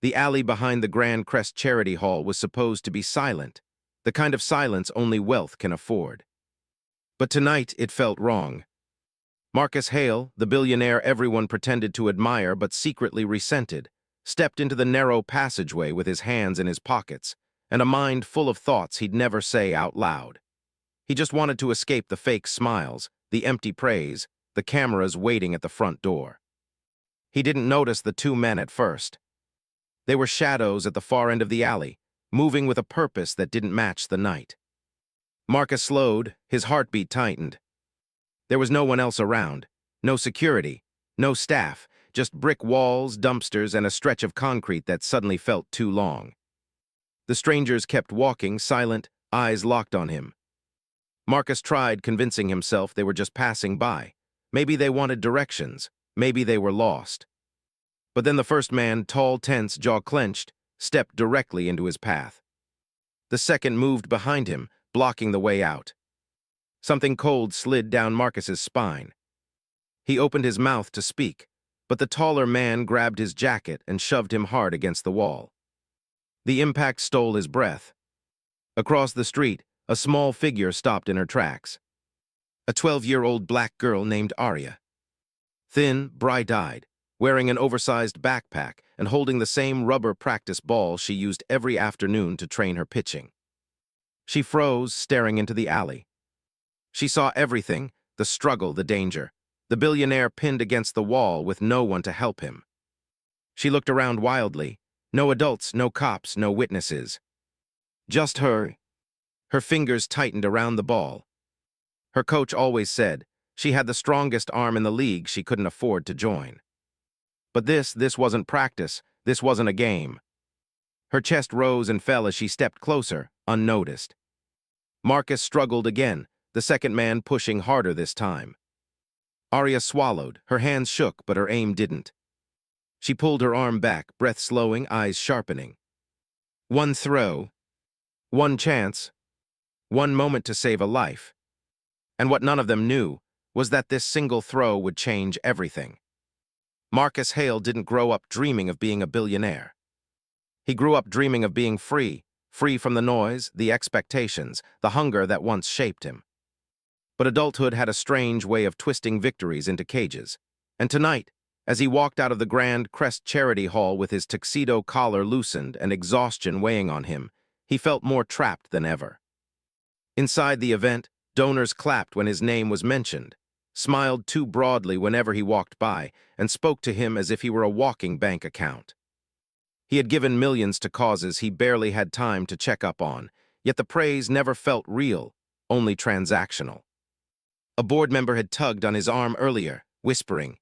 The alley behind the Grand Crest Charity Hall was supposed to be silent, the kind of silence only wealth can afford. But tonight it felt wrong. Marcus Hale, the billionaire everyone pretended to admire but secretly resented, stepped into the narrow passageway with his hands in his pockets and a mind full of thoughts he'd never say out loud. He just wanted to escape the fake smiles, the empty praise, the cameras waiting at the front door. He didn't notice the two men at first. They were shadows at the far end of the alley, moving with a purpose that didn't match the night. Marcus slowed, his heartbeat tightened. There was no one else around, no security, no staff, just brick walls, dumpsters, and a stretch of concrete that suddenly felt too long. The strangers kept walking, silent, eyes locked on him. Marcus tried convincing himself they were just passing by. Maybe they wanted directions, maybe they were lost. But then the first man, tall, tense, jaw clenched, stepped directly into his path. The second moved behind him, blocking the way out. Something cold slid down Marcus's spine. He opened his mouth to speak, but the taller man grabbed his jacket and shoved him hard against the wall. The impact stole his breath. Across the street, a small figure stopped in her tracks. A 12-year-old black girl named Arya. Thin, bright-eyed, wearing an oversized backpack and holding the same rubber practice ball she used every afternoon to train her pitching. She froze, staring into the alley. She saw everything, the struggle, the danger, the billionaire pinned against the wall with no one to help him. She looked around wildly. No adults, no cops, no witnesses. Just her. Her fingers tightened around the ball. Her coach always said she had the strongest arm in the league, she couldn't afford to join. But this wasn't practice, this wasn't a game. Her chest rose and fell as she stepped closer, unnoticed. Marcus struggled again, the second man pushing harder this time. Arya swallowed, her hands shook, but her aim didn't. She pulled her arm back, breath slowing, eyes sharpening. One throw, one chance, one moment to save a life. And what none of them knew was that this single throw would change everything. Marcus Hale didn't grow up dreaming of being a billionaire. He grew up dreaming of being free, free from the noise, the expectations, the hunger that once shaped him. But adulthood had a strange way of twisting victories into cages. And tonight, as he walked out of the Grand Crest Charity Hall with his tuxedo collar loosened and exhaustion weighing on him, he felt more trapped than ever. Inside the event, donors clapped when his name was mentioned, smiled too broadly whenever he walked by, and spoke to him as if he were a walking bank account. He had given millions to causes he barely had time to check up on, yet the praise never felt real, only transactional. A board member had tugged on his arm earlier, whispering,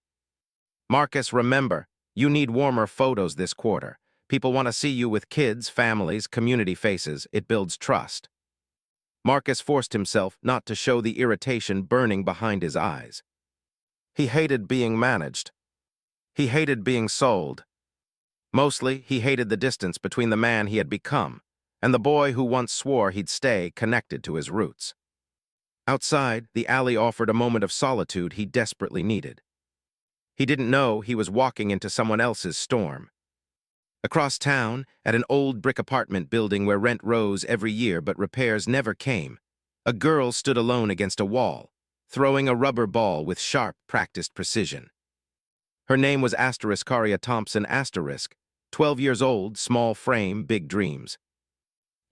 "Marcus, remember, you need warmer photos this quarter. People want to see you with kids, families, community faces. It builds trust." Marcus forced himself not to show the irritation burning behind his eyes. He hated being managed. He hated being sold. Mostly, he hated the distance between the man he had become and the boy who once swore he'd stay connected to his roots. Outside, the alley offered a moment of solitude he desperately needed. He didn't know he was walking into someone else's storm. Across town, at an old brick apartment building where rent rose every year but repairs never came, a girl stood alone against a wall, throwing a rubber ball with sharp, practiced precision. Her name was Arya Thompson, 12 years old, small frame, big dreams.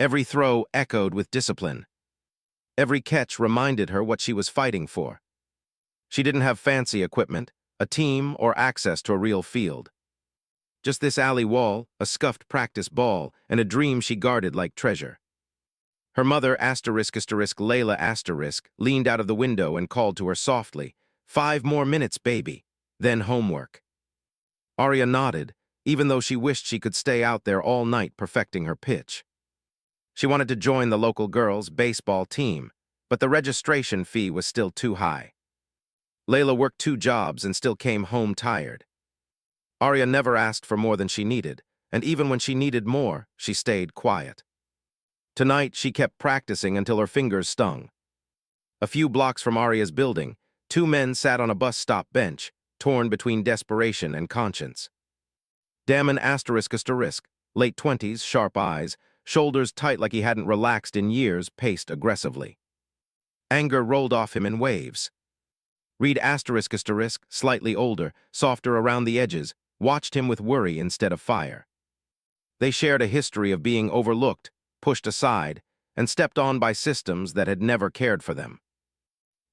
Every throw echoed with discipline. Every catch reminded her what she was fighting for. She didn't have fancy equipment, a team, or access to a real field. Just this alley wall, a scuffed practice ball, and a dream she guarded like treasure. Her mother, Layla *, leaned out of the window and called to her softly, "5 more minutes, baby, then homework." Arya nodded, even though she wished she could stay out there all night perfecting her pitch. She wanted to join the local girls' baseball team, but the registration fee was still too high. Layla worked 2 jobs and still came home tired. Arya never asked for more than she needed, and even when she needed more, she stayed quiet. Tonight, she kept practicing until her fingers stung. A few blocks from Arya's building, 2 men sat on a bus stop bench, torn between desperation and conscience. Damon asterisk, late 20s, sharp eyes, shoulders tight like he hadn't relaxed in years, paced aggressively. Anger rolled off him in waves. Reed asterisk, slightly older, softer around the edges, watched him with worry instead of fire. They shared a history of being overlooked, pushed aside, and stepped on by systems that had never cared for them.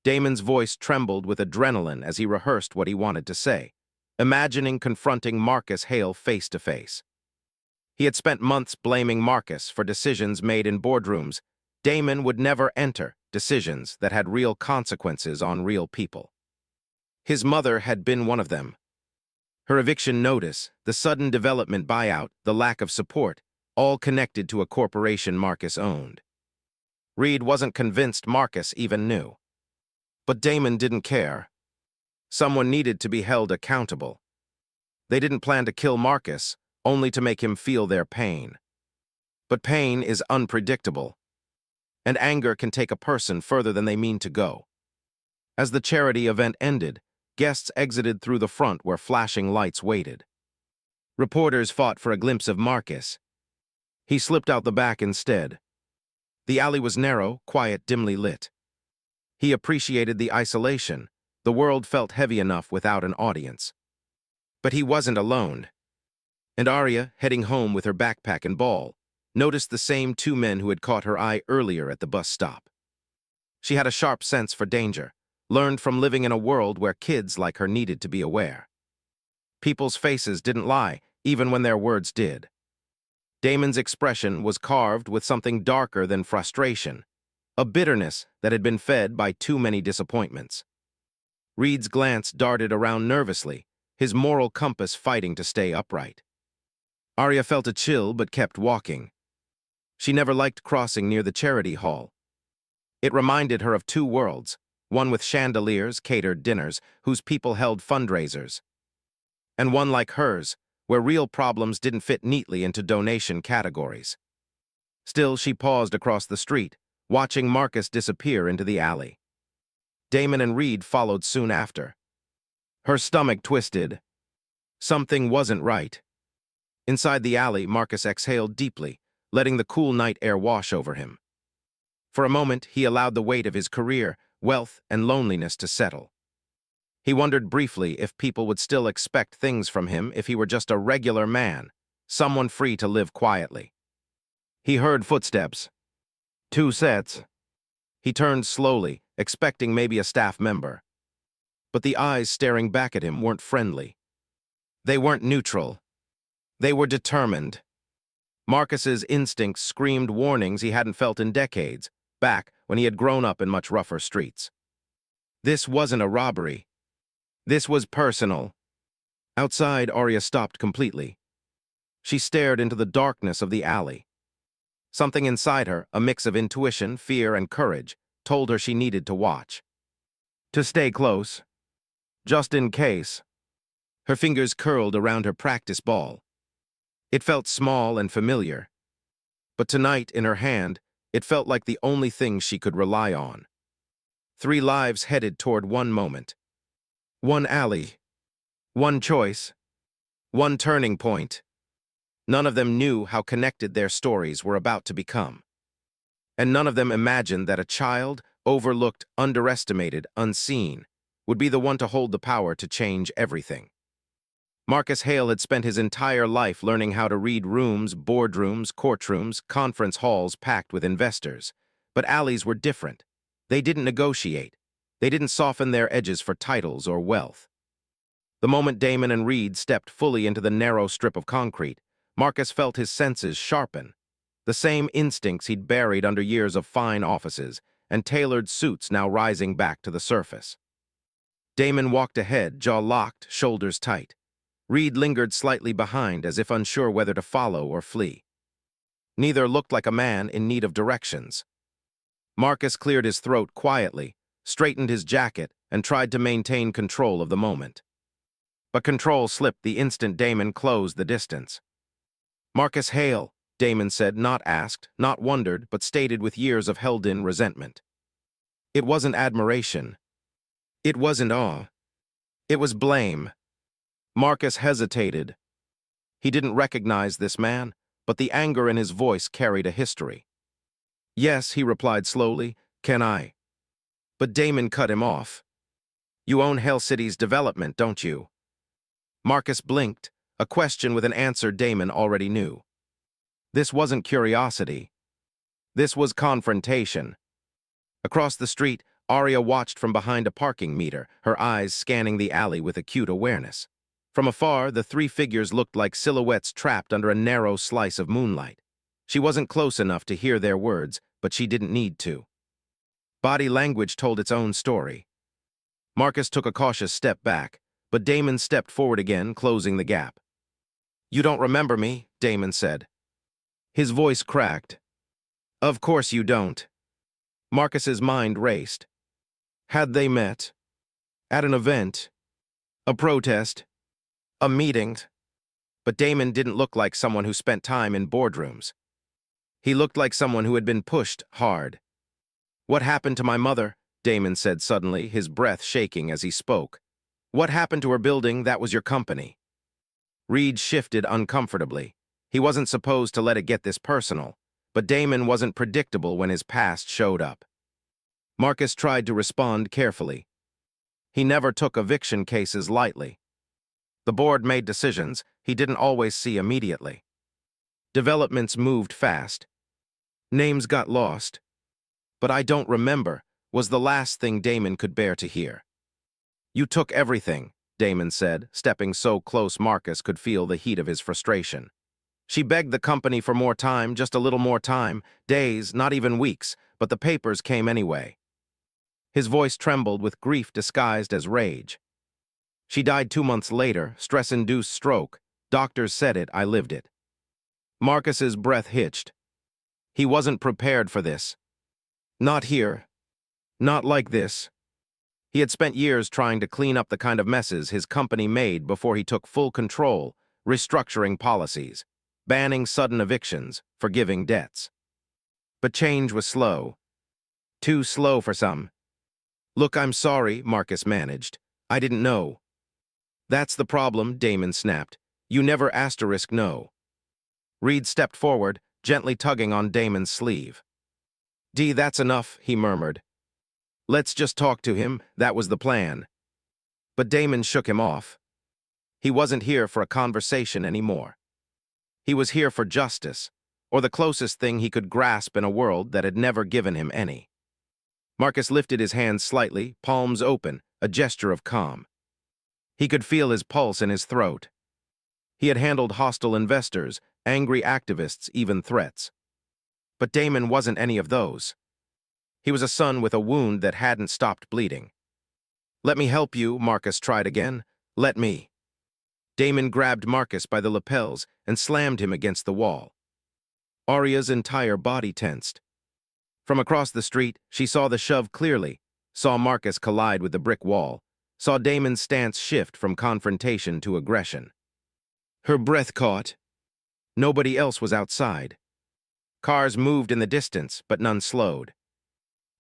Damon's voice trembled with adrenaline as he rehearsed what he wanted to say, imagining confronting Marcus Hale face to face. He had spent months blaming Marcus for decisions made in boardrooms. Damon would never enter decisions that had real consequences on real people. His mother had been one of them. Her eviction notice, the sudden development buyout, the lack of support, all connected to a corporation Marcus owned. Reed wasn't convinced Marcus even knew. But Damon didn't care. Someone needed to be held accountable. They didn't plan to kill Marcus, only to make him feel their pain. But pain is unpredictable, and anger can take a person further than they mean to go. As the charity event ended, guests exited through the front where flashing lights waited. Reporters fought for a glimpse of Marcus. He slipped out the back instead. The alley was narrow, quiet, dimly lit. He appreciated the isolation. The world felt heavy enough without an audience. But he wasn't alone. And Arya, heading home with her backpack and ball, noticed the same two men who had caught her eye earlier at the bus stop. She had a sharp sense for danger, learned from living in a world where kids like her needed to be aware. People's faces didn't lie, even when their words did. Damon's expression was carved with something darker than frustration, a bitterness that had been fed by too many disappointments. Reed's glance darted around nervously, his moral compass fighting to stay upright. Arya felt a chill but kept walking. She never liked crossing near the charity hall. It reminded her of two worlds, one with chandeliers, catered dinners, whose people held fundraisers, and one like hers, where real problems didn't fit neatly into donation categories. Still, she paused across the street, watching Marcus disappear into the alley. Damon and Reed followed soon after. Her stomach twisted. Something wasn't right. Inside the alley, Marcus exhaled deeply, letting the cool night air wash over him. For a moment, he allowed the weight of his career, wealth, and loneliness to settle. He wondered briefly if people would still expect things from him if he were just a regular man, someone free to live quietly. He heard footsteps. 2 sets. He turned slowly, expecting maybe a staff member. But the eyes staring back at him weren't friendly. They weren't neutral. They were determined. Marcus's instincts screamed warnings he hadn't felt in decades, back when he had grown up in much rougher streets. This wasn't a robbery. This was personal. Outside, Arya stopped completely. She stared into the darkness of the alley. Something inside her, a mix of intuition, fear, and courage, told her she needed to watch. To stay close. Just in case. Her fingers curled around her practice ball. It felt small and familiar. But tonight, in her hand, it felt like the only thing she could rely on. 3 lives headed toward one moment. 1 alley. 1 choice. 1 turning point. None of them knew how connected their stories were about to become. And none of them imagined that a child, overlooked, underestimated, unseen, would be the one to hold the power to change everything. Marcus Hale had spent his entire life learning how to read rooms, boardrooms, courtrooms, conference halls packed with investors. But alleys were different. They didn't negotiate. They didn't soften their edges for titles or wealth. The moment Damon and Reed stepped fully into the narrow strip of concrete, Marcus felt his senses sharpen. The same instincts he'd buried under years of fine offices and tailored suits now rising back to the surface. Damon walked ahead, jaw locked, shoulders tight. Reed lingered slightly behind, as if unsure whether to follow or flee. Neither looked like a man in need of directions. Marcus cleared his throat quietly, straightened his jacket, and tried to maintain control of the moment. But control slipped the instant Damon closed the distance. "Marcus Hale," Damon said, not asked, not wondered, but stated with years of held-in resentment. It wasn't admiration. It wasn't awe. It was blame. Marcus hesitated. He didn't recognize this man, but the anger in his voice carried a history. "Yes," he replied slowly, "can I?" But Damon cut him off. "You own Hell City's development, don't you?" Marcus blinked, a question with an answer Damon already knew. This wasn't curiosity. This was confrontation. Across the street, Arya watched from behind a parking meter, her eyes scanning the alley with acute awareness. From afar, the three figures looked like silhouettes trapped under a narrow slice of moonlight. She wasn't close enough to hear their words, but she didn't need to. Body language told its own story. Marcus took a cautious step back, but Damon stepped forward again, closing the gap. "You don't remember me," Damon said. His voice cracked. "Of course you don't." Marcus's mind raced. Had they met? At an event? A protest? A meeting? But Damon didn't look like someone who spent time in boardrooms. He looked like someone who had been pushed hard. "What happened to my mother?" Damon said suddenly, his breath shaking as he spoke. "What happened to her building that was your company?" Reed shifted uncomfortably. He wasn't supposed to let it get this personal, but Damon wasn't predictable when his past showed up. Marcus tried to respond carefully. He never took eviction cases lightly. The board made decisions he didn't always see immediately. Developments moved fast. Names got lost. "But I don't remember," was the last thing Damon could bear to hear. "You took everything," Damon said, stepping so close Marcus could feel the heat of his frustration. "She begged the company for more time, just a little more time, days, not even weeks, but the papers came anyway." His voice trembled with grief disguised as rage. "She died 2 months later, stress-induced stroke. Doctors said it, I lived it." Marcus's breath hitched. He wasn't prepared for this. Not here. Not like this. He had spent years trying to clean up the kind of messes his company made before he took full control, restructuring policies, banning sudden evictions, forgiving debts. But change was slow. Too slow for some. "Look, I'm sorry," Marcus managed. "I didn't know." "That's the problem," Damon snapped. "You never no." Reed stepped forward, gently tugging on Damon's sleeve. That's enough," he murmured. "Let's just talk to him, that was the plan." But Damon shook him off. He wasn't here for a conversation anymore. He was here for justice, or the closest thing he could grasp in a world that had never given him any. Marcus lifted his hands slightly, palms open, a gesture of calm. He could feel his pulse in his throat. He had handled hostile investors, angry activists, even threats. But Damon wasn't any of those. He was a son with a wound that hadn't stopped bleeding. "Let me help you," Marcus tried again. "Let me." Damon grabbed Marcus by the lapels and slammed him against the wall. Arya's entire body tensed. From across the street, she saw the shove clearly, saw Marcus collide with the brick wall, saw Damon's stance shift from confrontation to aggression. Her breath caught. Nobody else was outside. Cars moved in the distance, but none slowed.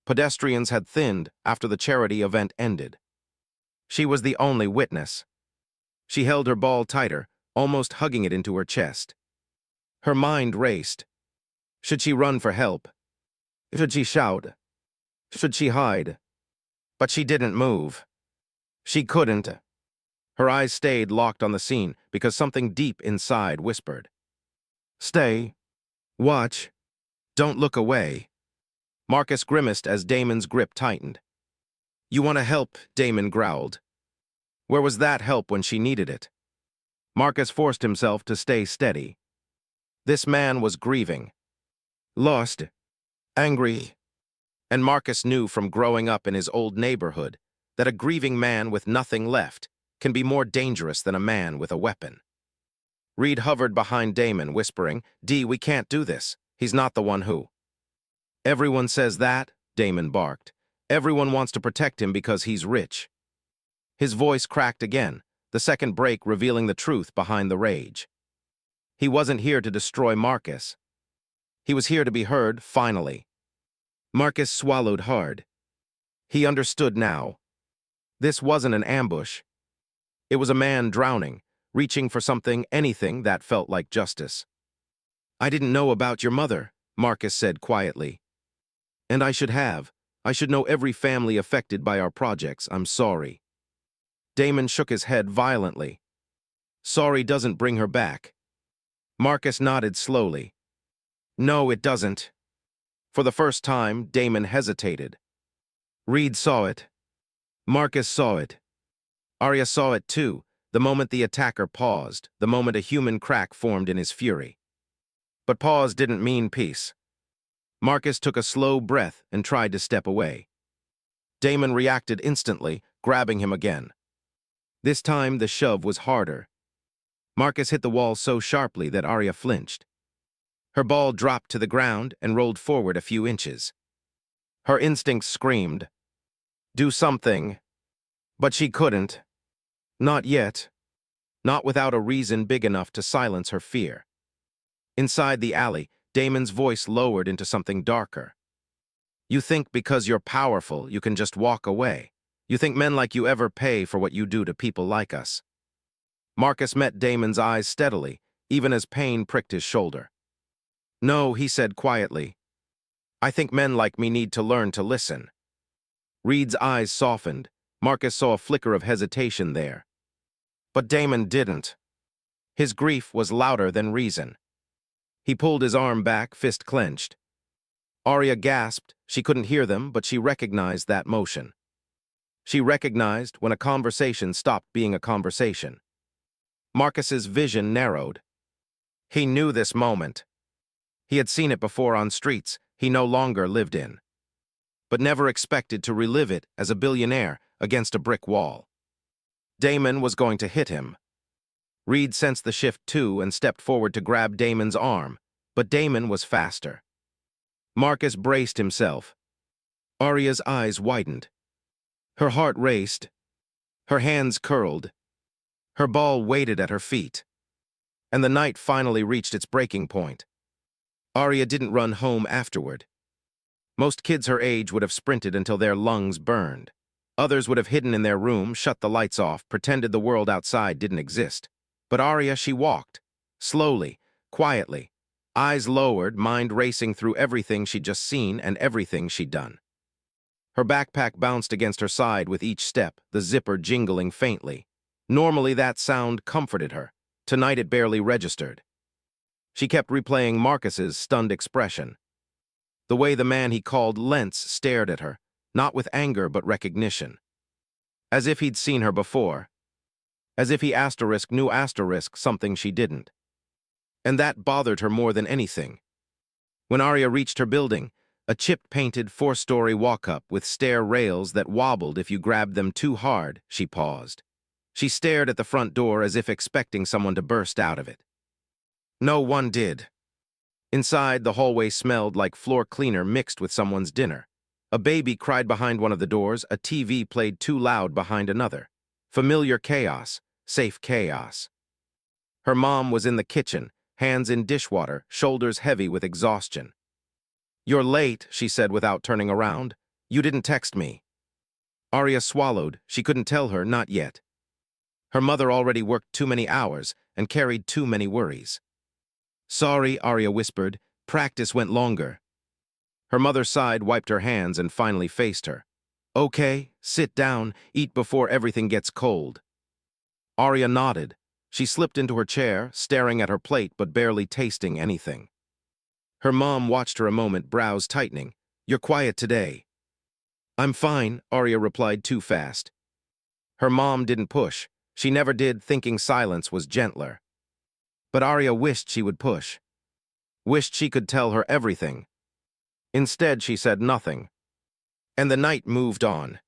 Pedestrians had thinned after the charity event ended. She was the only witness. She held her ball tighter, almost hugging it into her chest. Her mind raced. Should she run for help? Should she shout? Should she hide? But she didn't move. She couldn't. Her eyes stayed locked on the scene because something deep inside whispered. "Stay. Watch. Don't look away." Marcus grimaced as Damon's grip tightened. "You want to help," Damon growled. Where was that help when she needed it? Marcus forced himself to stay steady. This man was grieving. Lost. Angry. And Marcus knew from growing up in his old neighborhood that a grieving man with nothing left can be more dangerous than a man with a weapon. Reed hovered behind Damon, whispering, We can't do this. He's not the one who." "Everyone says that," Damon barked. "Everyone wants to protect him because he's rich." His voice cracked again, the second break revealing the truth behind the rage. He wasn't here to destroy Marcus. He was here to be heard, finally. Marcus swallowed hard. He understood now. This wasn't an ambush. It was a man drowning, reaching for something, anything that felt like justice. "I didn't know about your mother," Marcus said quietly. "And I should have. I should know every family affected by our projects. I'm sorry." Damon shook his head violently. "Sorry doesn't bring her back." Marcus nodded slowly. "No, it doesn't." For the first time, Damon hesitated. Reed saw it. Marcus saw it. Arya saw it too, the moment the attacker paused, the moment a human crack formed in his fury. But pause didn't mean peace. Marcus took a slow breath and tried to step away. Damon reacted instantly, grabbing him again. This time, the shove was harder. Marcus hit the wall so sharply that Arya flinched. Her ball dropped to the ground and rolled forward a few inches. Her instincts screamed, "Do something." But she couldn't. Not yet. Not without a reason big enough to silence her fear. Inside the alley, Damon's voice lowered into something darker. "You think because you're powerful, you can just walk away. You think men like you ever pay for what you do to people like us." Marcus met Damon's eyes steadily, even as pain pricked his shoulder. "No," he said quietly. "I think men like me need to learn to listen." Reed's eyes softened. Marcus saw a flicker of hesitation there. But Damon didn't. His grief was louder than reason. He pulled his arm back, fist clenched. Arya gasped. She couldn't hear them, but she recognized that motion. She recognized when a conversation stopped being a conversation. Marcus's vision narrowed. He knew this moment. He had seen it before on streets he no longer lived in, but never expected to relive it as a billionaire against a brick wall. Damon was going to hit him. Reed sensed the shift too and stepped forward to grab Damon's arm, but Damon was faster. Marcus braced himself. Arya's eyes widened. Her heart raced. Her hands curled. Her ball waited at her feet. And the night finally reached its breaking point. Arya didn't run home afterward. Most kids her age would have sprinted until their lungs burned. Others would have hidden in their room, shut the lights off, pretended the world outside didn't exist. But Arya, she walked. Slowly, quietly. Eyes lowered, mind racing through everything she'd just seen and everything she'd done. Her backpack bounced against her side with each step, the zipper jingling faintly. Normally that sound comforted her. Tonight it barely registered. She kept replaying Marcus's stunned expression. The way the man he called Lentz stared at her, not with anger but recognition. As if he'd seen her before. As if he knew something she didn't. And that bothered her more than anything. When Arya reached her building, a chip-painted 4-story walk-up with stair rails that wobbled if you grabbed them too hard, she paused. She stared at the front door as if expecting someone to burst out of it. No one did. Inside, the hallway smelled like floor cleaner mixed with someone's dinner. A baby cried behind one of the doors, a TV played too loud behind another. Familiar chaos, safe chaos. Her mom was in the kitchen, hands in dishwater, shoulders heavy with exhaustion. "You're late," she said without turning around. "You didn't text me." Arya swallowed. She couldn't tell her, not yet. Her mother already worked too many hours and carried too many worries. "Sorry," Arya whispered. "Practice went longer." Her mother sighed, wiped her hands, and finally faced her. "Okay, sit down, eat before everything gets cold." Arya nodded. She slipped into her chair, staring at her plate but barely tasting anything. Her mom watched her a moment, brows tightening. "You're quiet today." "I'm fine," Arya replied too fast. Her mom didn't push. She never did, thinking silence was gentler. But Arya wished she would push. Wished she could tell her everything. Instead, she said nothing. And the night moved on.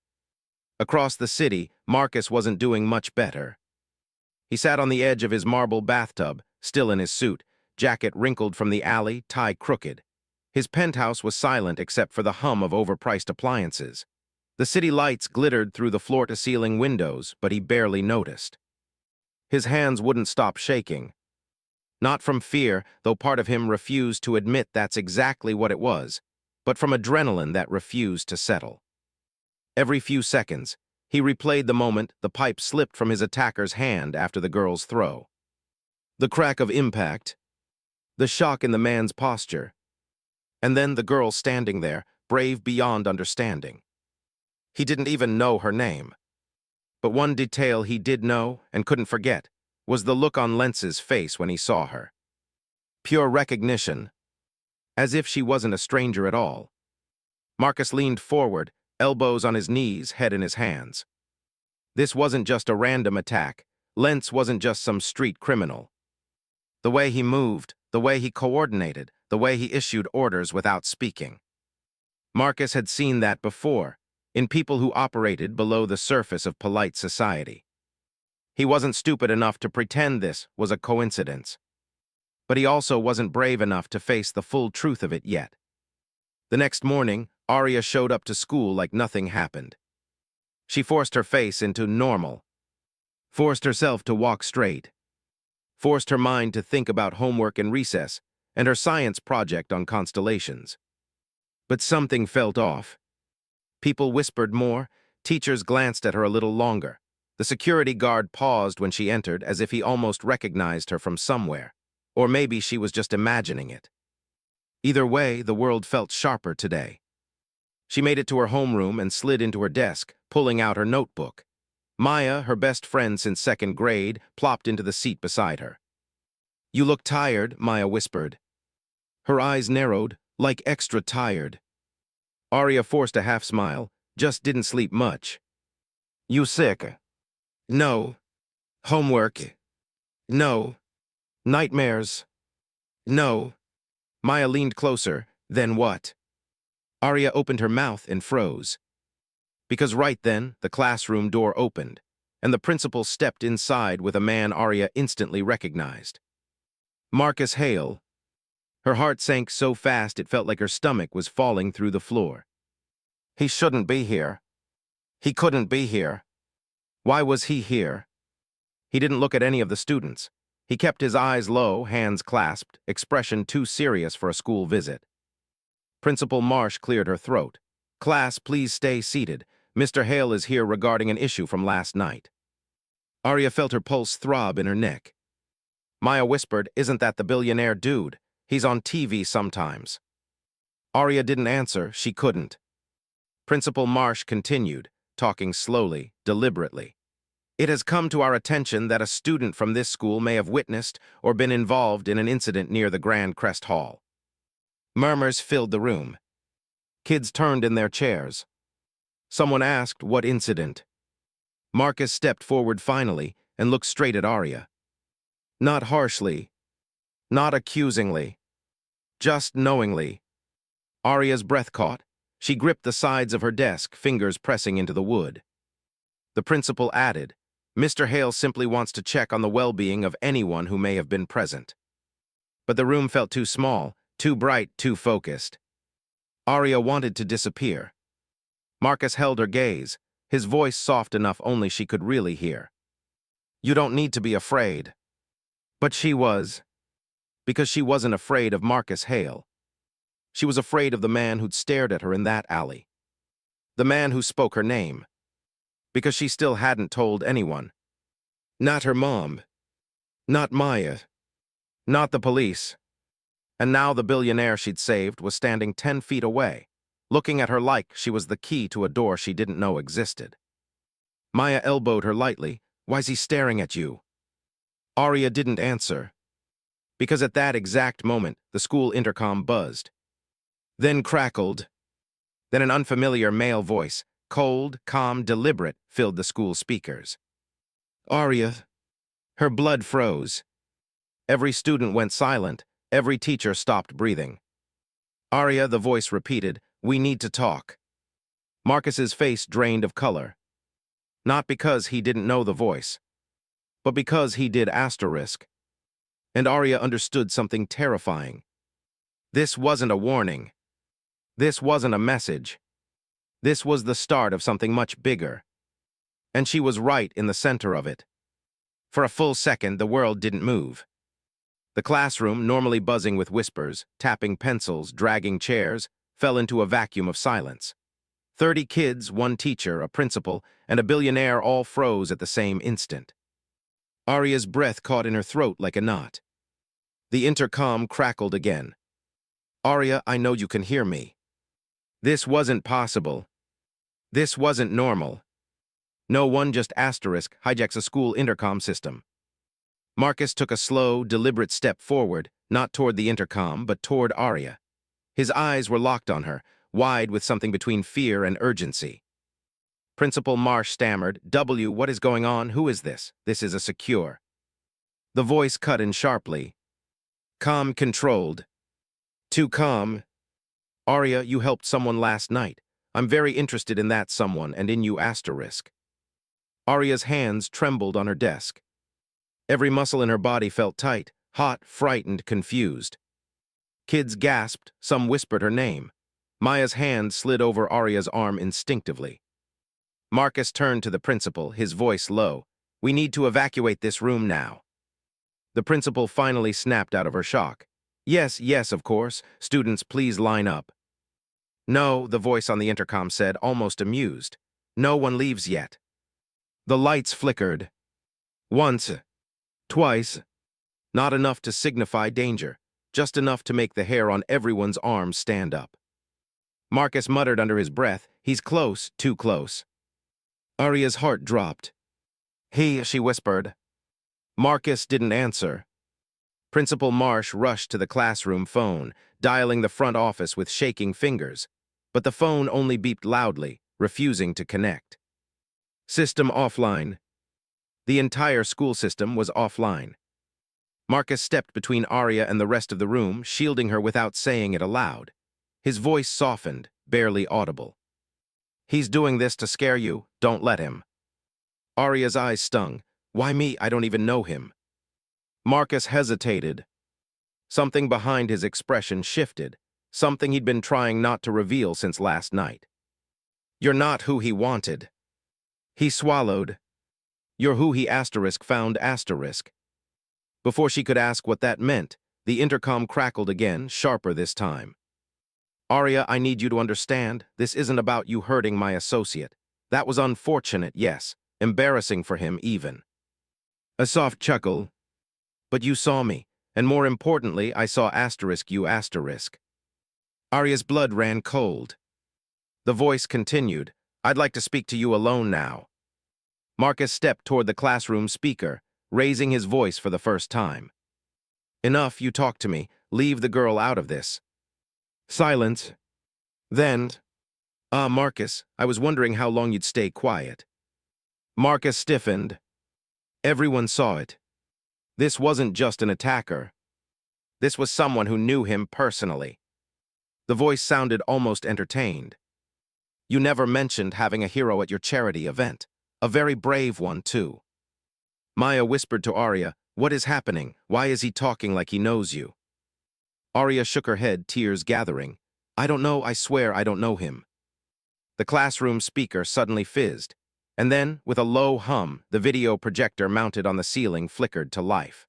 Across the city, Marcus wasn't doing much better. He sat on the edge of his marble bathtub, still in his suit, jacket wrinkled from the alley, tie crooked. His penthouse was silent except for the hum of overpriced appliances. The city lights glittered through the floor-to-ceiling windows, but he barely noticed. His hands wouldn't stop shaking. Not from fear, though part of him refused to admit that's exactly what it was, but from adrenaline that refused to settle. Every few seconds, He replayed the moment the pipe slipped from his attacker's hand after the girl's throw. The crack of impact, the shock in the man's posture, and then the girl standing there, brave beyond understanding. He didn't even know her name. But one detail he did know and couldn't forget was the look on Lentz's face when he saw her. Pure recognition, as if she wasn't a stranger at all. Marcus leaned forward, elbows on his knees, head in his hands. This wasn't just a random attack. Lentz wasn't just some street criminal. The way he moved, the way he coordinated, the way he issued orders without speaking. Marcus had seen that before, in people who operated below the surface of polite society. He wasn't stupid enough to pretend this was a coincidence. But he also wasn't brave enough to face the full truth of it yet. The next morning, Arya showed up to school like nothing happened. She forced her face into normal, forced herself to walk straight, forced her mind to think about homework and recess and her science project on constellations. But something felt off. People whispered more, teachers glanced at her a little longer. The security guard paused when she entered as if he almost recognized her from somewhere, or maybe she was just imagining it. Either way, the world felt sharper today. She made it to her homeroom and slid into her desk, pulling out her notebook. Maya, her best friend since second grade, plopped into the seat beside her. "You look tired," Maya whispered. Her eyes narrowed, like extra tired. Arya forced a half-smile, "Just didn't sleep much." "You sick?" "No." "Homework?" "No." "Nightmares?" "No." Maya leaned closer. "Then what?" Arya opened her mouth and froze. Because right then, the classroom door opened, and the principal stepped inside with a man Arya instantly recognized. Marcus Hale. Her heart sank so fast it felt like her stomach was falling through the floor. He shouldn't be here. He couldn't be here. Why was he here? He didn't look at any of the students. He kept his eyes low, hands clasped, expression too serious for a school visit. Principal Marsh cleared her throat. "Class, please stay seated. Mr. Hale is here regarding an issue from last night." Arya felt her pulse throb in her neck. Maya whispered, "Isn't that the billionaire dude? He's on TV sometimes." Arya didn't answer. She couldn't. Principal Marsh continued, talking slowly, deliberately. "It has come to our attention that a student from this school may have witnessed or been involved in an incident near the Grand Crest Hall." Murmurs filled the room. Kids turned in their chairs. Someone asked, "What incident?" Marcus stepped forward finally and looked straight at Arya. Not harshly, not accusingly, just knowingly. Arya's breath caught. She gripped the sides of her desk, fingers pressing into the wood. The principal added, "Mr. Hale simply wants to check on the well-being of anyone who may have been present." But the room felt too small, too bright, too focused. Arya wanted to disappear. Marcus held her gaze, his voice soft enough only she could really hear. "You don't need to be afraid." But she was. Because she wasn't afraid of Marcus Hale. She was afraid of the man who'd stared at her in that alley. The man who spoke her name. Because she still hadn't told anyone. Not her mom. Not Maya. Not the police. And now the billionaire she'd saved was standing 10 feet away, looking at her like she was the key to a door she didn't know existed. Maya elbowed her lightly. "Why's he staring at you?" Arya didn't answer. Because at that exact moment, the school intercom buzzed. Then crackled. Then an unfamiliar male voice, cold, calm, deliberate, filled the school speakers. "Arya." Her blood froze. Every student went silent. Every teacher stopped breathing. "Arya," the voice repeated, "we need to talk." Marcus's face drained of color. Not because he didn't know the voice, but because he did asterisk. And Arya understood something terrifying. This wasn't a warning. This wasn't a message. This was the start of something much bigger. And she was right in the center of it. For a full second, the world didn't move. The classroom, normally buzzing with whispers, tapping pencils, dragging chairs, fell into a vacuum of silence. 30 kids, one teacher, a principal, and a billionaire all froze at the same instant. Arya's breath caught in her throat like a knot. The intercom crackled again. "Arya, I know you can hear me. This wasn't possible. This wasn't normal. No one just hijacks a school intercom system." Marcus took a slow, deliberate step forward, not toward the intercom, but toward Arya. His eyes were locked on her, wide with something between fear and urgency. Principal Marsh stammered, What is going on? Who is this? This is a secure." The voice cut in sharply. "Calm, controlled. Too calm. Arya, you helped someone last night. I'm very interested in that someone and in you asterisk." Arya's hands trembled on her desk. Every muscle in her body felt tight, hot, frightened, confused. Kids gasped, some whispered her name. Maya's hand slid over Arya's arm instinctively. Marcus turned to the principal, his voice low. "We need to evacuate this room now." The principal finally snapped out of her shock. Yes, of course. Students, please line up." "No," the voice on the intercom said, almost amused. "No one leaves yet." The lights flickered. Once, twice. Not enough to signify danger, just enough to make the hair on everyone's arms stand up. Marcus muttered under his breath, "He's close, too close." Arya's heart dropped. She whispered. Marcus didn't answer. Principal Marsh rushed to the classroom phone, dialing the front office with shaking fingers, but the phone only beeped loudly, refusing to connect. System offline. The entire school system was offline. Marcus stepped between Arya and the rest of the room, shielding her without saying it aloud. His voice softened, barely audible. "He's doing this to scare you. Don't let him." Arya's eyes stung. "Why me? I don't even know him." Marcus hesitated. Something behind his expression shifted, something he'd been trying not to reveal since last night. "You're not who he wanted." He swallowed. "You're who he found asterisk." Before she could ask what that meant, the intercom crackled again, sharper this time. "Arya, I need you to understand, this isn't about you hurting my associate. That was unfortunate, yes, embarrassing for him even." A soft chuckle. "But you saw me, and more importantly, I saw you asterisk." Arya's blood ran cold. The voice continued, "I'd like to speak to you alone now." Marcus stepped toward the classroom speaker, raising his voice for the first time. "Enough, you talk to me. Leave the girl out of this." Silence. Then, Marcus, I was wondering how long you'd stay quiet." Marcus stiffened. Everyone saw it. This wasn't just an attacker. This was someone who knew him personally. The voice sounded almost entertained. "You never mentioned having a hero at your charity event. A very brave one, too." Maya whispered to Arya, "What is happening? Why is he talking like he knows you?" Arya shook her head, tears gathering. "I don't know, I swear I don't know him." The classroom speaker suddenly fizzed, and then, with a low hum, the video projector mounted on the ceiling flickered to life.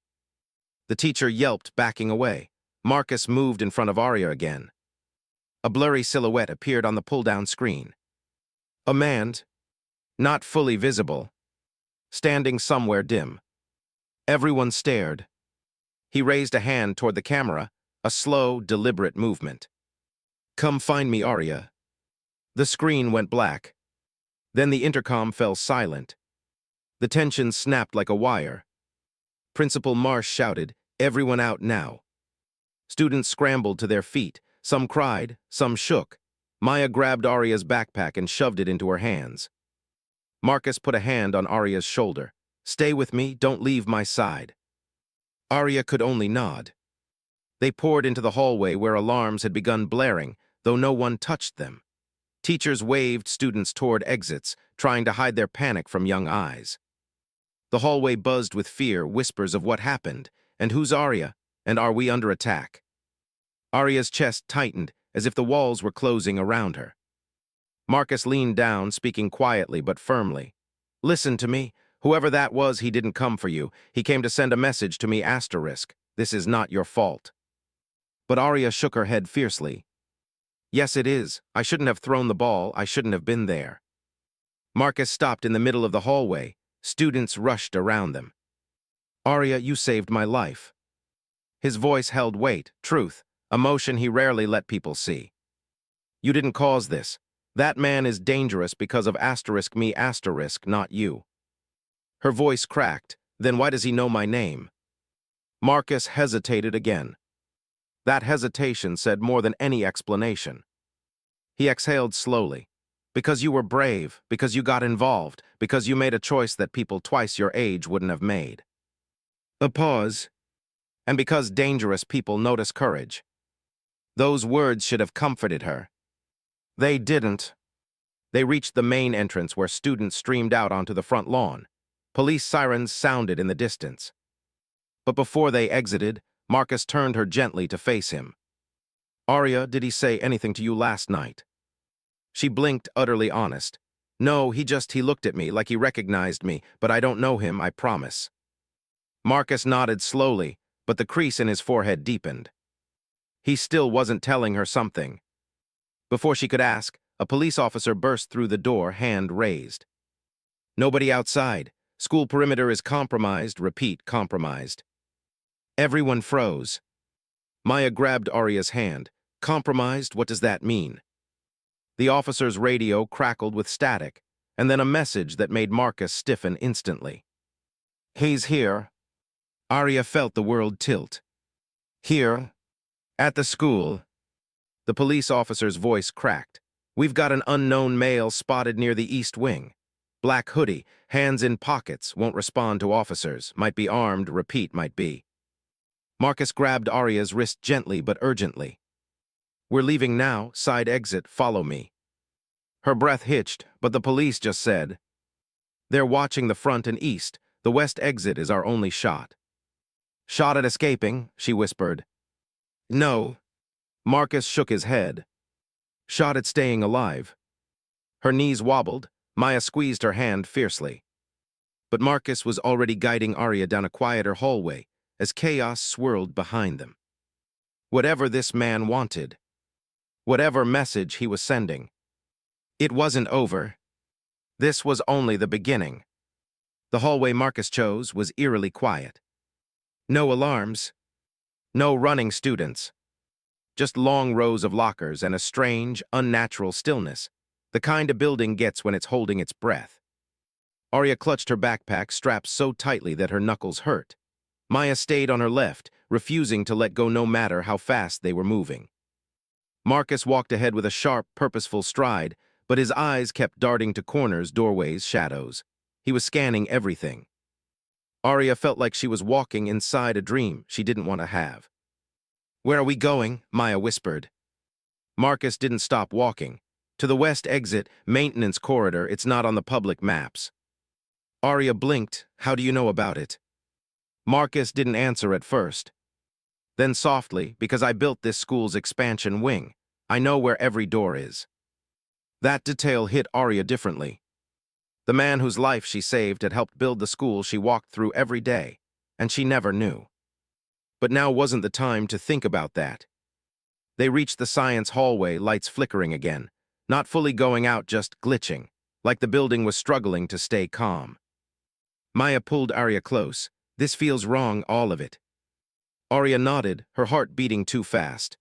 The teacher yelped, backing away. Marcus moved in front of Arya again. A blurry silhouette appeared on the pull-down screen. A man, not fully visible, standing somewhere dim. Everyone stared. He raised a hand toward the camera, a slow, deliberate movement. "Come find me, Arya." The screen went black. Then the intercom fell silent. The tension snapped like a wire. Principal Marsh shouted, "Everyone out now." Students scrambled to their feet. Some cried, some shook. Maya grabbed Arya's backpack and shoved it into her hands. Marcus put a hand on Arya's shoulder. "Stay with me, don't leave my side." Arya could only nod. They poured into the hallway where alarms had begun blaring, though no one touched them. Teachers waved students toward exits, trying to hide their panic from young eyes. The hallway buzzed with fear, whispers of what happened, and who's Arya, and are we under attack? Arya's chest tightened, as if the walls were closing around her. Marcus leaned down, speaking quietly but firmly. "Listen to me. Whoever that was, he didn't come for you. He came to send a message to me asterisk. This is not your fault." But Arya shook her head fiercely. Yes, it is. I shouldn't have thrown the ball. I shouldn't have been there. Marcus stopped in the middle of the hallway. Students rushed around them. Arya, you saved my life. His voice held weight, truth, emotion he rarely let people see. You didn't cause this. That man is dangerous because of me, not you. Her voice cracked. Then why does he know my name? Marcus hesitated again. That hesitation said more than any explanation. He exhaled slowly. Because you were brave, because you got involved, because you made a choice that people twice your age wouldn't have made. A pause. And because dangerous people notice courage. Those words should have comforted her. They didn't. They reached the main entrance where students streamed out onto the front lawn. Police sirens sounded in the distance. But before they exited, Marcus turned her gently to face him. Arya, did he say anything to you last night? She blinked, utterly honest. No, he looked at me like he recognized me, but I don't know him, I promise. Marcus nodded slowly, but the crease in his forehead deepened. He still wasn't telling her something. Before she could ask, a police officer burst through the door, hand raised. Nobody outside. School perimeter is compromised, repeat, compromised. Everyone froze. Maya grabbed Arya's hand. Compromised, what does that mean? The officer's radio crackled with static, and then a message that made Marcus stiffen instantly. He's here. Arya felt the world tilt. Here, at the school. The police officer's voice cracked. We've got an unknown male spotted near the east wing. Black hoodie, hands in pockets, won't respond to officers, might be armed, repeat, might be. Marcus grabbed Arya's wrist gently but urgently. We're leaving now, side exit, follow me. Her breath hitched, but the police just said, they're watching the front and east, the west exit is our only shot. Shot at escaping, she whispered. No. Marcus shook his head. Shot at staying alive. Her knees wobbled. Maya squeezed her hand fiercely. But Marcus was already guiding Arya down a quieter hallway as chaos swirled behind them. Whatever this man wanted, whatever message he was sending, it wasn't over. This was only the beginning. The hallway Marcus chose was eerily quiet. No alarms. No running students. Just long rows of lockers and a strange, unnatural stillness, the kind a building gets when it's holding its breath. Arya clutched her backpack strapped so tightly that her knuckles hurt. Maya stayed on her left, refusing to let go no matter how fast they were moving. Marcus walked ahead with a sharp, purposeful stride, but his eyes kept darting to corners, doorways, shadows. He was scanning everything. Arya felt like she was walking inside a dream she didn't want to have. Where are we going? Maya whispered. Marcus didn't stop walking. To the west exit, maintenance corridor, it's not on the public maps. Arya blinked. How do you know about it? Marcus didn't answer at first. Then softly, because I built this school's expansion wing. I know where every door is. That detail hit Arya differently. The man whose life she saved had helped build the school she walked through every day, and she never knew. But now wasn't the time to think about that. They reached the science hallway, lights flickering again, not fully going out, just glitching, like the building was struggling to stay calm. Maya pulled Arya close. This feels wrong, all of it. Arya nodded, her heart beating too fast.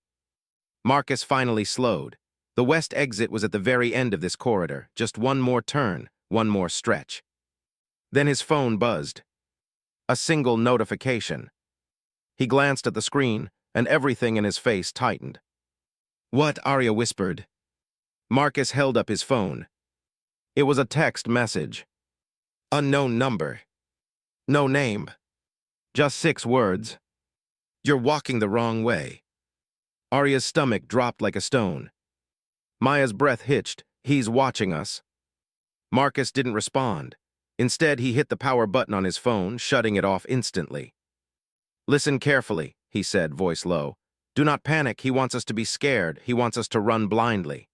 Marcus finally slowed. The west exit was at the very end of this corridor, just one more turn, one more stretch. Then his phone buzzed. A single notification. He glanced at the screen, and everything in his face tightened. What? Arya whispered. Marcus held up his phone. It was a text message. Unknown number. No name. Just 6 words. You're walking the wrong way. Arya's stomach dropped like a stone. Maya's breath hitched. He's watching us. Marcus didn't respond. Instead, he hit the power button on his phone, shutting it off instantly. Listen carefully, he said, voice low. Do not panic. He wants us to be scared. He wants us to run blindly.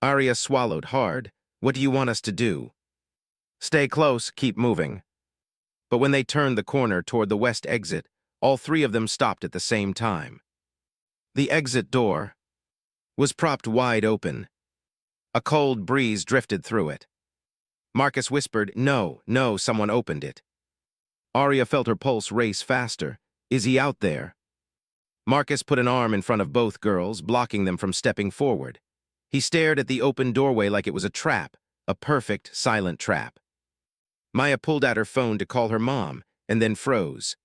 Arya swallowed hard. What do you want us to do? Stay close, keep moving. But when they turned the corner toward the west exit, all 3 of them stopped at the same time. The exit door. was propped wide open. A cold breeze drifted through it. Marcus whispered, "No, no, someone opened it." Arya felt her pulse race faster. "Is he out there?" Marcus put an arm in front of both girls, blocking them from stepping forward. He stared at the open doorway like it was a trap, a perfect, silent trap. Maya pulled out her phone to call her mom, and then froze.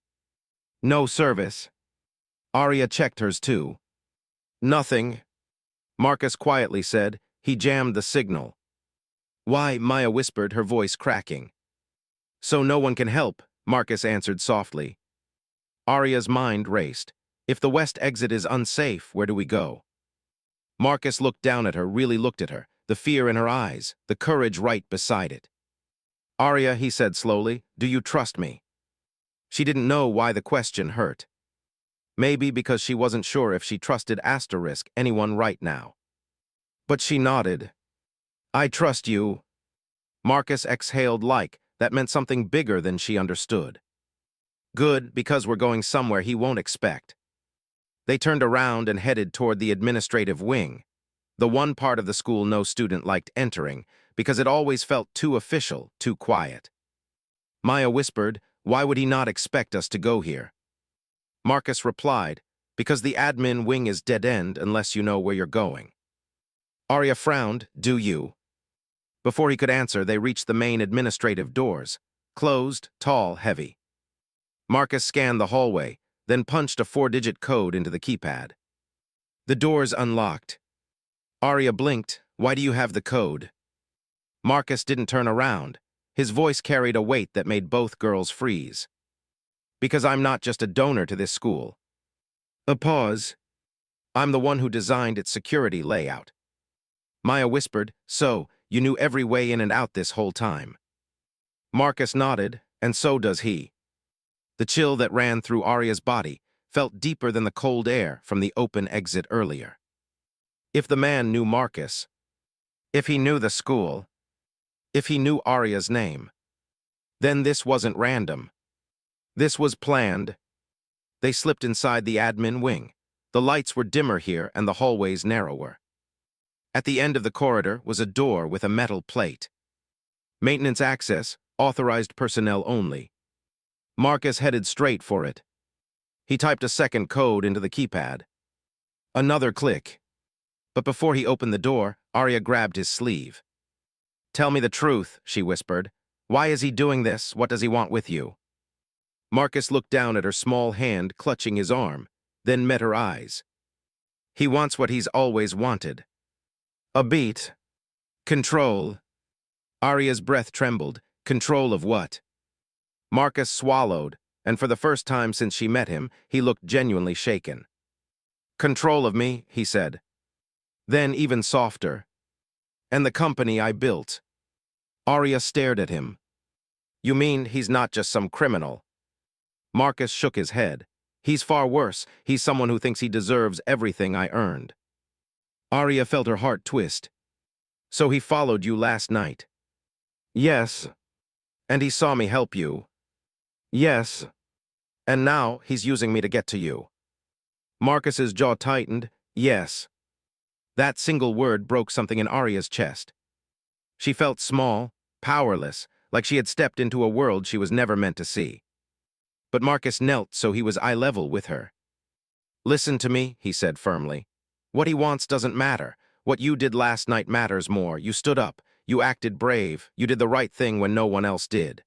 "No service." Arya checked hers too. "Nothing," Marcus quietly said. He jammed the signal. "Why?" Maya whispered, her voice cracking. "So no one can help," Marcus answered softly. Arya's mind raced. "If the west exit is unsafe, where do we go?" Marcus looked down at her, really looked at her, the fear in her eyes, the courage right beside it. "Arya," he said slowly, "do you trust me?" She didn't know why the question hurt. Maybe because she wasn't sure if she trusted anyone right now. But she nodded. "I trust you." Marcus exhaled that meant something bigger than she understood. "Good, because we're going somewhere he won't expect." They turned around and headed toward the administrative wing, the one part of the school no student liked entering because it always felt too official, too quiet. Maya whispered, "Why would he not expect us to go here?" Marcus replied, "Because the admin wing is dead-end unless you know where you're going." Arya frowned, "Do you?" Before he could answer, they reached the main administrative doors, closed, tall, heavy. Marcus scanned the hallway, then punched a 4-digit code into the keypad. The doors unlocked. Arya blinked. "Why do you have the code?" Marcus didn't turn around. His voice carried a weight that made both girls freeze. "Because I'm not just a donor to this school." A pause. "I'm the one who designed its security layout." Maya whispered, "So, you knew every way in and out this whole time." Marcus nodded, and so does he. The chill that ran through Arya's body felt deeper than the cold air from the open exit earlier. If the man knew Marcus, if he knew the school, if he knew Arya's name, then this wasn't random. This was planned. They slipped inside the admin wing. The lights were dimmer here and the hallways narrower. At the end of the corridor was a door with a metal plate. "Maintenance access, authorized personnel only." Marcus headed straight for it. He typed a second code into the keypad. Another click. But before he opened the door, Arya grabbed his sleeve. "Tell me the truth," she whispered. "Why is he doing this? What does he want with you?" Marcus looked down at her small hand clutching his arm, then met her eyes. "He wants what he's always wanted. A beat. Control." Arya's breath trembled. Control of what? Marcus swallowed, and for the first time since she met him, he looked genuinely shaken. "Control of me," he said. Then even softer. "And the company I built." Arya stared at him. "You mean he's not just some criminal?" Marcus shook his head. "He's far worse. He's someone who thinks he deserves everything I earned." Arya felt her heart twist. "So he followed you last night?" "Yes." "And he saw me help you?" "Yes." "And now he's using me to get to you?" Marcus's jaw tightened. "Yes." That single word broke something in Arya's chest. She felt small, powerless, like she had stepped into a world she was never meant to see. But Marcus knelt so he was eye level with her. "Listen to me," he said firmly. "What he wants doesn't matter. What you did last night matters more. You stood up. You acted brave. You did the right thing when no one else did."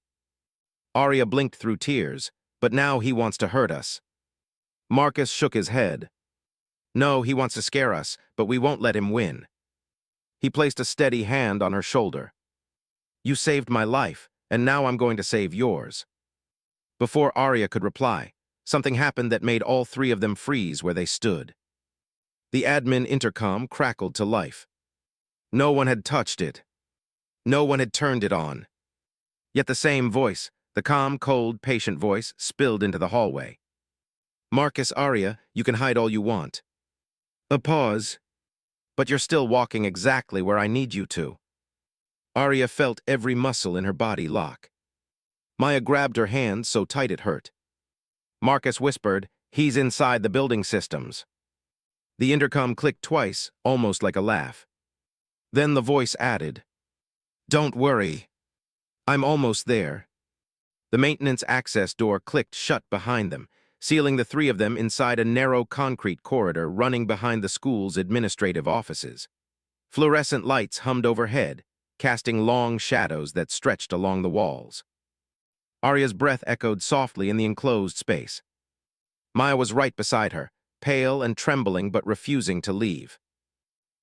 Arya blinked through tears, "But now he wants to hurt us." Marcus shook his head. "No, he wants to scare us, but we won't let him win." He placed a steady hand on her shoulder. "You saved my life, and now I'm going to save yours." Before Arya could reply, something happened that made all three of them freeze where they stood. The admin intercom crackled to life. No one had touched it. No one had turned it on. Yet the same voice, the calm, cold, patient voice, spilled into the hallway. "Marcus, Arya, you can hide all you want." A pause. "But you're still walking exactly where I need you to." Arya felt every muscle in her body lock. Maya grabbed her hand so tight it hurt. Marcus whispered, "He's inside the building systems." The intercom clicked twice, almost like a laugh. Then the voice added, "Don't worry. I'm almost there." The maintenance access door clicked shut behind them, sealing the three of them inside a narrow concrete corridor running behind the school's administrative offices. Fluorescent lights hummed overhead, casting long shadows that stretched along the walls. Arya's breath echoed softly in the enclosed space. Maya was right beside her, pale and trembling but refusing to leave.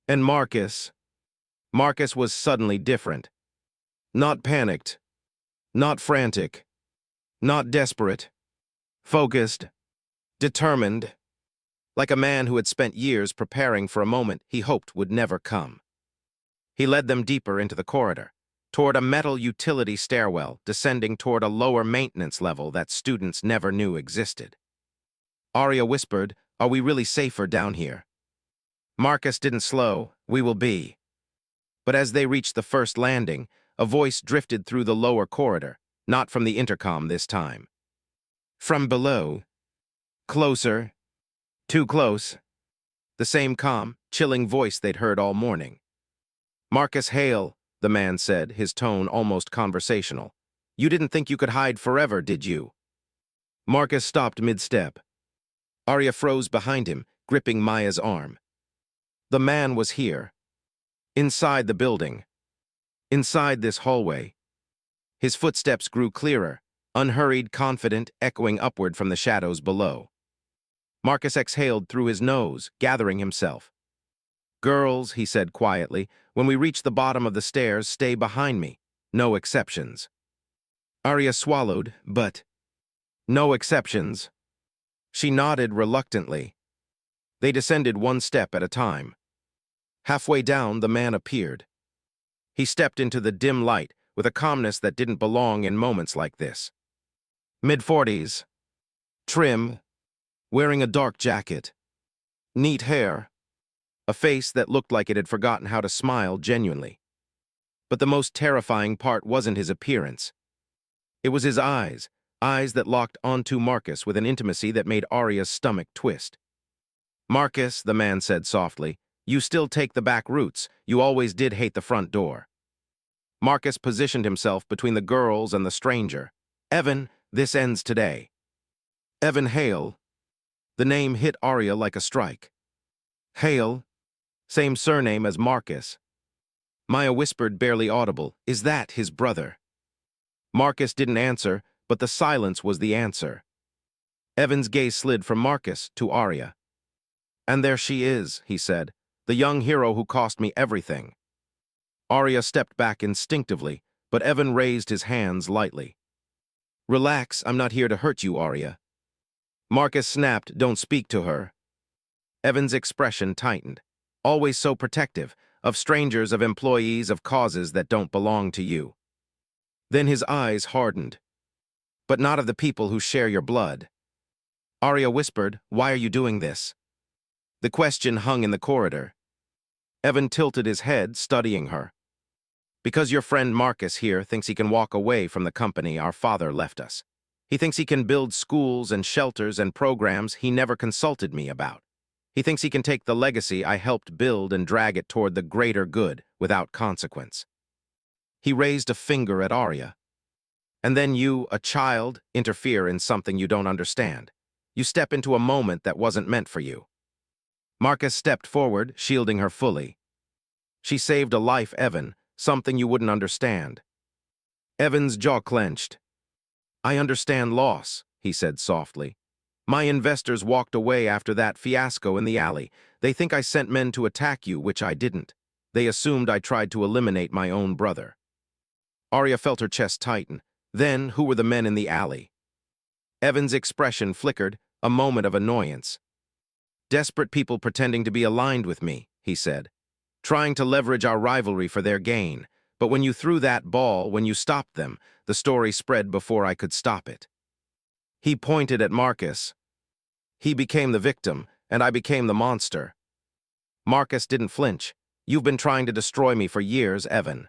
And Marcus was suddenly different. Not panicked, not frantic, not desperate. Focused, determined, like a man who had spent years preparing for a moment he hoped would never come. He led them deeper into the corridor, toward a metal utility stairwell descending toward a lower maintenance level that students never knew existed. Arya whispered, "Are we really safer down here?" Marcus didn't slow, "We will be." But as they reached the first landing, a voice drifted through the lower corridor, not from the intercom this time. From below. Closer. Too close. The same calm, chilling voice they'd heard all morning. "Marcus Hale," the man said, his tone almost conversational. "You didn't think you could hide forever, did you?" Marcus stopped mid-step. Arya froze behind him, gripping Maya's arm. The man was here. Inside the building. Inside this hallway. His footsteps grew clearer, unhurried, confident, echoing upward from the shadows below. Marcus exhaled through his nose, gathering himself. "Girls," he said quietly, "when we reach the bottom of the stairs, stay behind me. No exceptions." Arya swallowed, but... "No exceptions." She nodded reluctantly. They descended one step at a time. Halfway down, the man appeared. He stepped into the dim light with a calmness that didn't belong in moments like this. Mid-40s. Trim. Wearing a dark jacket. Neat hair. A face that looked like it had forgotten how to smile genuinely. But the most terrifying part wasn't his appearance. It was his eyes that locked onto Marcus with an intimacy that made Arya's stomach twist. "Marcus," the man said softly, "you still take the back routes. You always did hate the front door." Marcus positioned himself between the girls and the stranger. "Evan, this ends today." Evan Hale. The name hit Arya like a strike. Hale. Same surname as Marcus. Maya whispered, barely audible, "Is that his brother?" Marcus didn't answer, but the silence was the answer. Evan's gaze slid from Marcus to Arya. "And there she is," he said, "the young hero who cost me everything." Arya stepped back instinctively, but Evan raised his hands lightly. "Relax, I'm not here to hurt you, Arya." Marcus snapped, "Don't speak to her." Evan's expression tightened. "Always so protective, of strangers, of employees, of causes that don't belong to you." Then his eyes hardened. "But not of the people who share your blood." Arya whispered, "Why are you doing this?" The question hung in the corridor. Evan tilted his head, studying her. "Because your friend Marcus here thinks he can walk away from the company our father left us. He thinks he can build schools and shelters and programs he never consulted me about. He thinks he can take the legacy I helped build and drag it toward the greater good without consequence." He raised a finger at Arya. "And then you, a child, interfere in something you don't understand. You step into a moment that wasn't meant for you." Marcus stepped forward, shielding her fully. "She saved a life, Evan, something you wouldn't understand." Evan's jaw clenched. "I understand loss," he said softly. "My investors walked away after that fiasco in the alley. They think I sent men to attack you, which I didn't. They assumed I tried to eliminate my own brother." Arya felt her chest tighten. Then, who were the men in the alley? Evan's expression flickered, a moment of annoyance. "Desperate people pretending to be aligned with me," he said. "Trying to leverage our rivalry for their gain. But when you threw that ball, when you stopped them, the story spread before I could stop it." He pointed at Marcus. "He became the victim, and I became the monster." Marcus didn't flinch. "You've been trying to destroy me for years, Evan."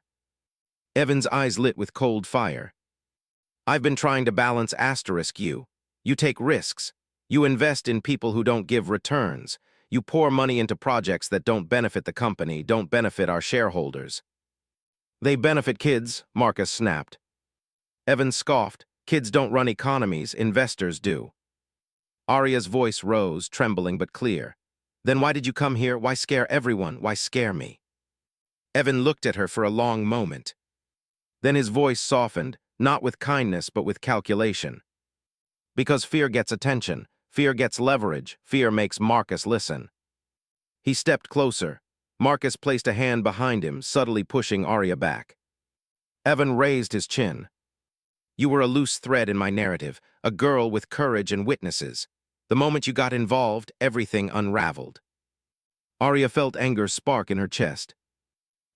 Evan's eyes lit with cold fire. "I've been trying to balance *you. You take risks. You invest in people who don't give returns. You pour money into projects that don't benefit the company, don't benefit our shareholders. They benefit kids, Marcus snapped. Evan scoffed. Kids don't run economies, investors do. Arya's voice rose, trembling but clear. Then why did you come here? Why scare everyone? Why scare me? Evan looked at her for a long moment. Then his voice softened, not with kindness but with calculation. Because fear gets attention, fear gets leverage, fear makes Marcus listen. He stepped closer. Marcus placed a hand behind him, subtly pushing Arya back. Evan raised his chin. You were a loose thread in my narrative, a girl with courage and witnesses. The moment you got involved, everything unraveled. Arya felt anger spark in her chest.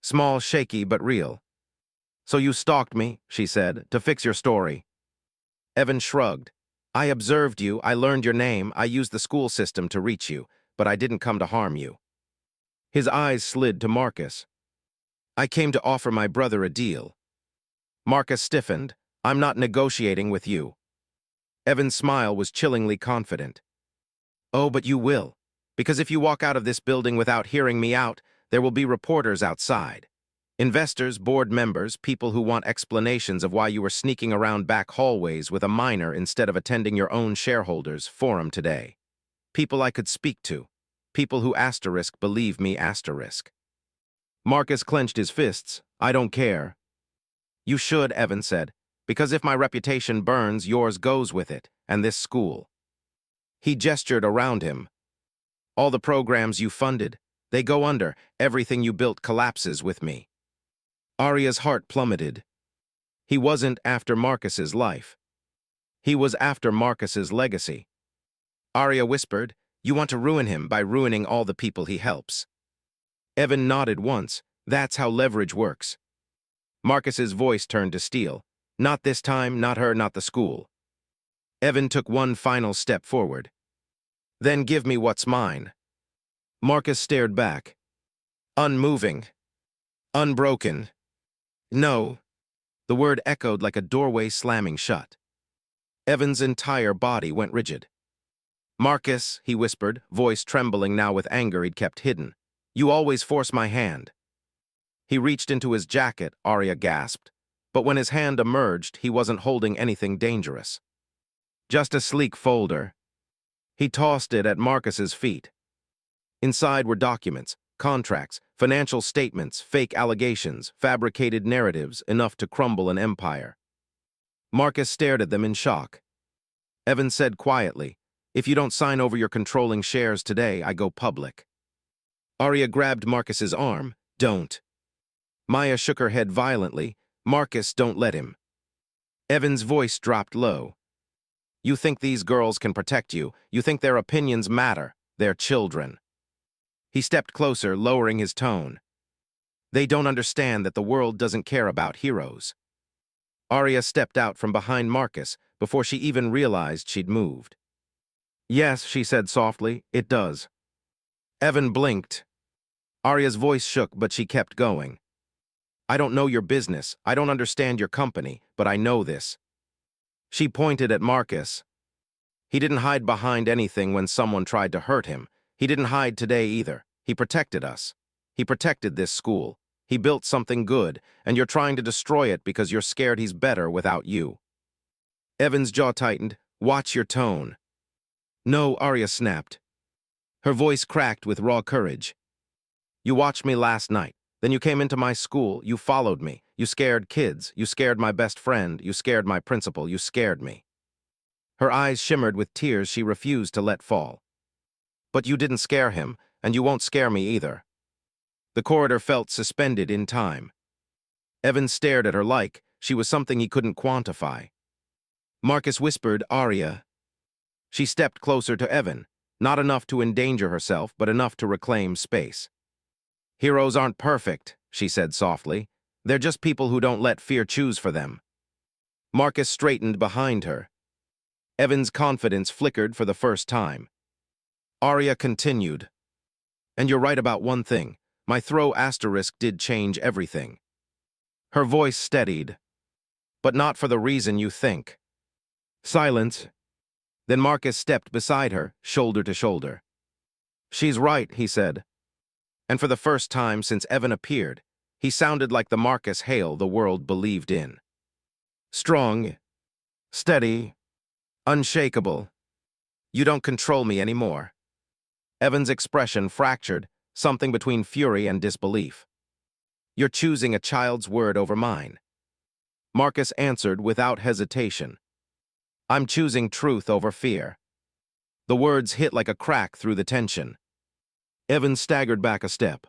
Small, shaky, but real. So you stalked me, she said, to fix your story. Evan shrugged. I observed you, I learned your name, I used the school system to reach you, but I didn't come to harm you. His eyes slid to Marcus. I came to offer my brother a deal. Marcus stiffened. I'm not negotiating with you. Evan's smile was chillingly confident. Oh, but you will. Because if you walk out of this building without hearing me out, there will be reporters outside. Investors, board members, people who want explanations of why you were sneaking around back hallways with a minor instead of attending your own shareholders' forum today. People I could speak to. People who believe me. Marcus clenched his fists. I don't care. You should, Evan said, because if my reputation burns, yours goes with it, and this school. He gestured around him. All the programs you funded, they go under. Everything you built collapses with me. Arya's heart plummeted. He wasn't after Marcus's life. He was after Marcus's legacy. Arya whispered, you want to ruin him by ruining all the people he helps. Evan nodded once. That's how leverage works. Marcus's voice turned to steel. Not this time, not her, not the school. Evan took one final step forward. Then give me what's mine. Marcus stared back. Unmoving. Unbroken. No. The word echoed like a doorway slamming shut. Evan's entire body went rigid. Marcus, he whispered, voice trembling now with anger he'd kept hidden. You always force my hand. He reached into his jacket, Arya gasped. But when his hand emerged, he wasn't holding anything dangerous. Just a sleek folder. He tossed it at Marcus's feet. Inside were documents, contracts, financial statements, fake allegations, fabricated narratives, enough to crumble an empire. Marcus stared at them in shock. Evan said quietly, if you don't sign over your controlling shares today, I go public. Arya grabbed Marcus's arm. Don't. Maya shook her head violently. Marcus, don't let him. Evan's voice dropped low. You think these girls can protect you. You think their opinions matter. They're children. He stepped closer, lowering his tone. They don't understand that the world doesn't care about heroes. Arya stepped out from behind Marcus before she even realized she'd moved. Yes, she said softly, it does. Evan blinked. Arya's voice shook, but she kept going. I don't know your business, I don't understand your company, but I know this. She pointed at Marcus. He didn't hide behind anything when someone tried to hurt him. He didn't hide today either. He protected us. He protected this school. He built something good, and you're trying to destroy it because you're scared he's better without you. Evan's jaw tightened. Watch your tone. No, Arya snapped. Her voice cracked with raw courage. You watched me last night. Then you came into my school, you followed me, you scared kids, you scared my best friend, you scared my principal, you scared me. Her eyes shimmered with tears she refused to let fall. But you didn't scare him, and you won't scare me either. The corridor felt suspended in time. Evan stared at her like she was something he couldn't quantify. Marcus whispered, Arya. She stepped closer to Evan, not enough to endanger herself, but enough to reclaim space. Heroes aren't perfect, she said softly. They're just people who don't let fear choose for them. Marcus straightened behind her. Evan's confidence flickered for the first time. Arya continued. And you're right about one thing. My throw asterisk did change everything. Her voice steadied. But not for the reason you think. Silence. Then Marcus stepped beside her, shoulder to shoulder. She's right, he said. And for the first time since Evan appeared, he sounded like the Marcus Hale the world believed in. Strong, steady, unshakable. You don't control me anymore. Evan's expression fractured, something between fury and disbelief. You're choosing a child's word over mine. Marcus answered without hesitation. I'm choosing truth over fear. The words hit like a crack through the tension. Evan staggered back a step.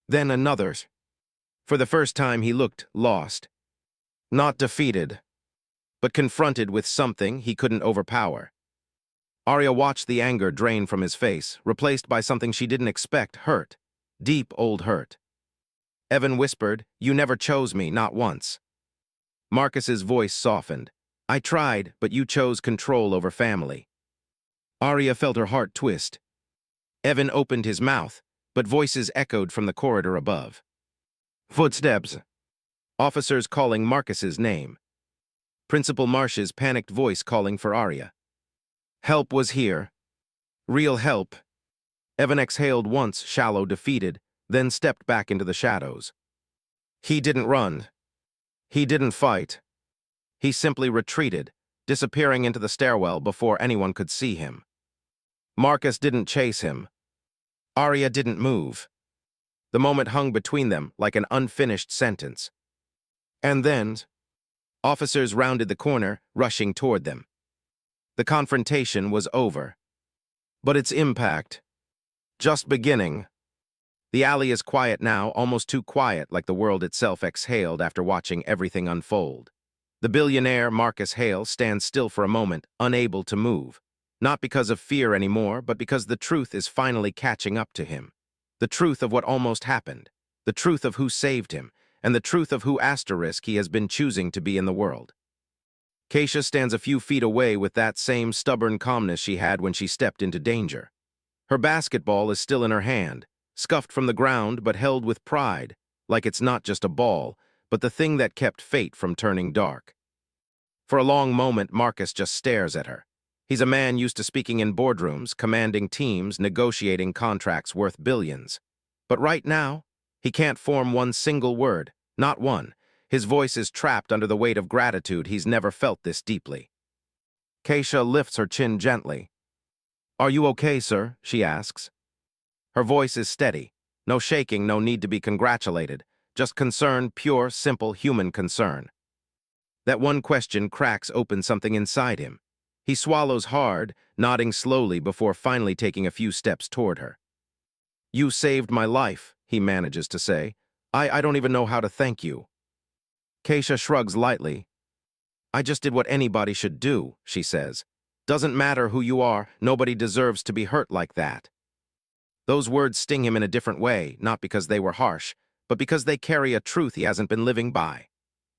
Then another. For the first time he looked lost. Not defeated, but confronted with something he couldn't overpower. Arya watched the anger drain from his face, replaced by something she didn't expect, hurt. Deep old hurt. Evan whispered, "You never chose me, not once." Marcus's voice softened. "I tried, but you chose control over family." Arya felt her heart twist. Evan opened his mouth, but voices echoed from the corridor above. Footsteps. Officers calling Marcus's name. Principal Marsh's panicked voice calling for Arya. Help was here. Real help. Evan exhaled once, shallow, defeated, then stepped back into the shadows. He didn't run. He didn't fight. He simply retreated, disappearing into the stairwell before anyone could see him. Marcus didn't chase him. Arya didn't move. The moment hung between them like an unfinished sentence. And then, officers rounded the corner, rushing toward them. The confrontation was over. But its impact, just beginning. The alley is quiet now, almost too quiet, like the world itself exhaled after watching everything unfold. The billionaire, Marcus Hale, stands still for a moment, unable to move. Not because of fear anymore, but because the truth is finally catching up to him. The truth of what almost happened. The truth of who saved him, and the truth of who asterisk he has been choosing to be in the world. Keisha stands a few feet away with that same stubborn calmness she had when she stepped into danger. Her basketball is still in her hand, scuffed from the ground but held with pride, like it's not just a ball, but the thing that kept fate from turning dark. For a long moment, Marcus just stares at her. He's a man used to speaking in boardrooms, commanding teams, negotiating contracts worth billions. But right now, he can't form one single word, not one. His voice is trapped under the weight of gratitude he's never felt this deeply. Keisha lifts her chin gently. "Are you okay, sir?" she asks. Her voice is steady. No shaking, no need to be congratulated. Just concern, pure, simple human concern. That one question cracks open something inside him. He swallows hard, nodding slowly before finally taking a few steps toward her. "You saved my life," he manages to say. I don't even know how to thank you." Keisha shrugs lightly. "I just did what anybody should do," she says. "Doesn't matter who you are, nobody deserves to be hurt like that." Those words sting him in a different way, not because they were harsh, but because they carry a truth he hasn't been living by.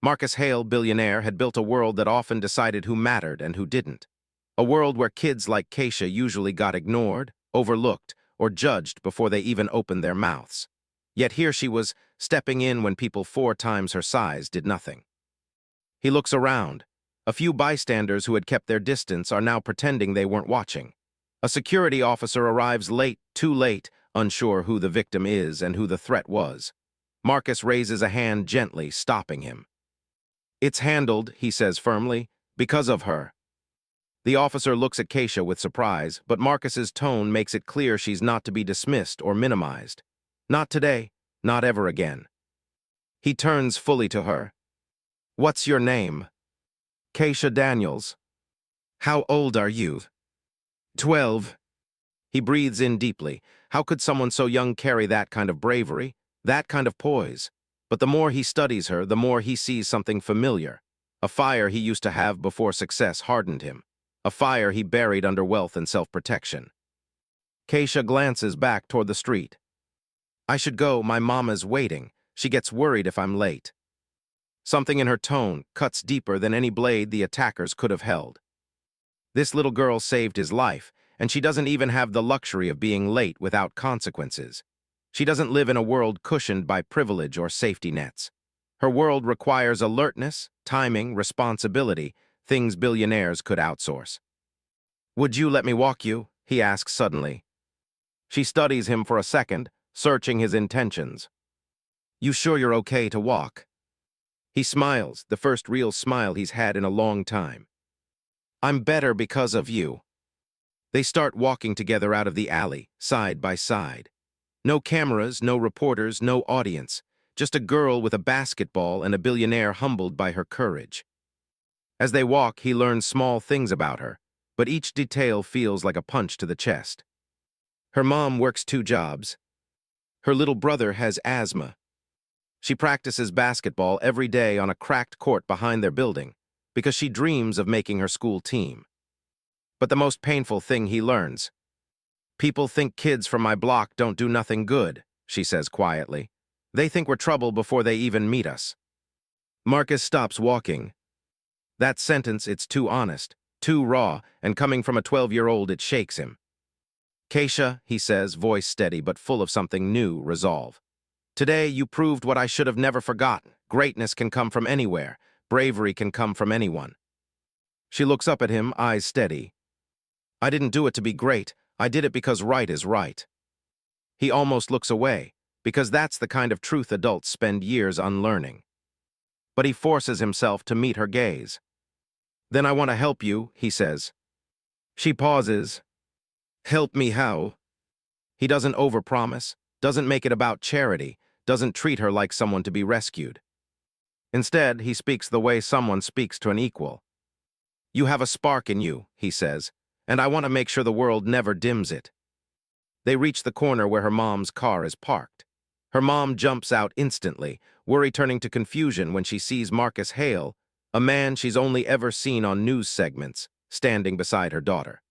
Marcus Hale, billionaire, had built a world that often decided who mattered and who didn't. A world where kids like Keisha usually got ignored, overlooked, or judged before they even opened their mouths. Yet here she was, stepping in when people 4 times her size did nothing. He looks around. A few bystanders who had kept their distance are now pretending they weren't watching. A security officer arrives late, too late, unsure who the victim is and who the threat was. Marcus raises a hand gently, stopping him. "It's handled," he says firmly, "because of her." The officer looks at Keisha with surprise, but Marcus's tone makes it clear she's not to be dismissed or minimized. Not today, not ever again. He turns fully to her. "What's your name?" "Keisha Daniels." "How old are you?" 12. He breathes in deeply. How could someone so young carry that kind of bravery, that kind of poise? But the more he studies her, the more he sees something familiar. A fire he used to have before success hardened him. A fire he buried under wealth and self-protection. Keisha glances back toward the street. "I should go, my mama's waiting. She gets worried if I'm late." Something in her tone cuts deeper than any blade the attackers could have held. This little girl saved his life, and she doesn't even have the luxury of being late without consequences. She doesn't live in a world cushioned by privilege or safety nets. Her world requires alertness, timing, responsibility, things billionaires could outsource. "Would you let me walk you?" he asks suddenly. She studies him for a second, searching his intentions. "You sure you're okay to walk?" He smiles, the first real smile he's had in a long time. "I'm better because of you." They start walking together out of the alley, side by side. No cameras, no reporters, no audience. Just a girl with a basketball and a billionaire humbled by her courage. As they walk, he learns small things about her, but each detail feels like a punch to the chest. Her mom works 2 jobs. Her little brother has asthma. She practices basketball every day on a cracked court behind their building because she dreams of making her school team. But the most painful thing he learns: "People think kids from my block don't do nothing good," she says quietly. "They think we're trouble before they even meet us." Marcus stops walking. That sentence, it's too honest, too raw, and coming from a 12-year-old, it shakes him. "Keisha," he says, voice steady but full of something new, resolve. "Today you proved what I should have never forgotten. Greatness can come from anywhere. Bravery can come from anyone." She looks up at him, eyes steady. "I didn't do it to be great. I did it because right is right." He almost looks away, because that's the kind of truth adults spend years unlearning. But he forces himself to meet her gaze. "Then I want to help you," he says. She pauses. "Help me how?" He doesn't overpromise, doesn't make it about charity, doesn't treat her like someone to be rescued. Instead, he speaks the way someone speaks to an equal. "You have a spark in you," he says, "and I want to make sure the world never dims it." They reach the corner where her mom's car is parked. Her mom jumps out instantly, worry turning to confusion when she sees Marcus Hale, a man she's only ever seen on news segments, standing beside her daughter.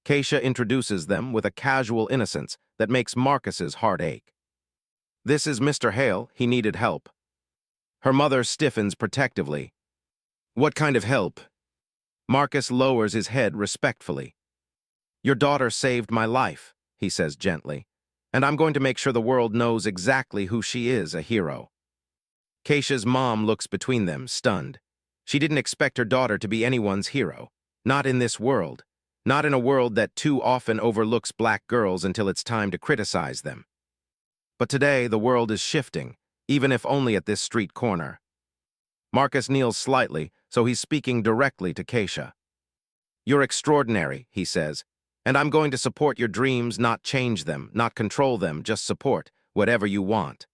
Keisha introduces them with a casual innocence that makes Marcus's heart ache. "This is Mr. Hale, he needed help." Her mother stiffens protectively. "What kind of help?" Marcus lowers his head respectfully. "Your daughter saved my life," he says gently, "and I'm going to make sure the world knows exactly who she is, a hero." Keisha's mom looks between them, stunned. She didn't expect her daughter to be anyone's hero. Not in this world. Not in a world that too often overlooks black girls until it's time to criticize them. But today, the world is shifting, even if only at this street corner. Marcus kneels slightly, so he's speaking directly to Keisha. "You're extraordinary," he says, "and I'm going to support your dreams, not change them, not control them, just support, whatever you want."